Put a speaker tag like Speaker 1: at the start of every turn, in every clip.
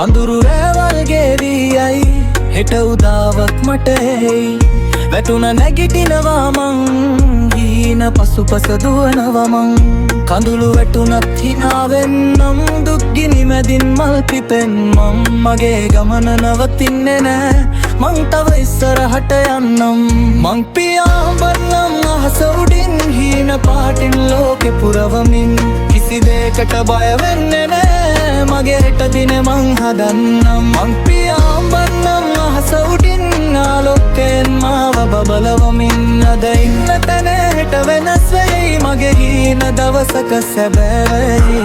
Speaker 1: අඳුරු රැවල් ගෙවියයි හෙට උදාවක් මට එයි වැටුණ නැගිටිනවා මං හීන පසුපස දුවනවා මං කඳුළු වැටුණත් හිනාවෙන්නම් දුක්ගිනි මැදින් මල් පිපෙන් මං මගේ ගමන නවතින්නේ නෑ මං තව ඉස්සරහට යන්නම් මං පියාඹන්නම් අහස උඩින් හීන පාටින් ලෝකෙ පුරවමින් කිසි දෙයකට බය වෙන්නේ නෑ මගේ හෙට දින මං හදන්නම් මං පියාඹන්නම් අහස උඩින් ආලෝකයෙන් මාව බබලවමින් අද ඉන්න තැන හෙට වෙනස් වෙයි මගේ හීන දවසක සැබෑයි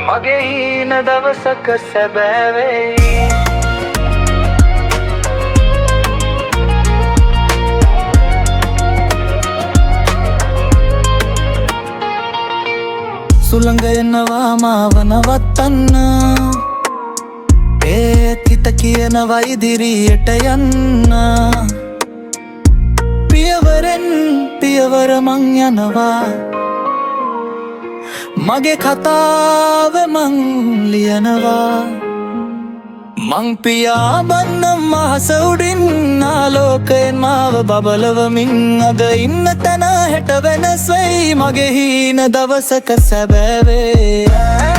Speaker 1: මගේ හීන දවසක සැබෑවෙයි සුළඟ එනවා මාව නවත්තන්න ඒත් හිත කියනවා ඉදිරියට යන්න පියවරෙන් පියවර මං යනවා මගේ කතාව මං ලියනවා මං පියාඹන්නම් අහස උඩින් ආලෝකයෙන් මාව බබලවමින් අද ඉන්න තැන හෙට වෙනස් වෙයි මගේ හීන දවසක සැබෑවේ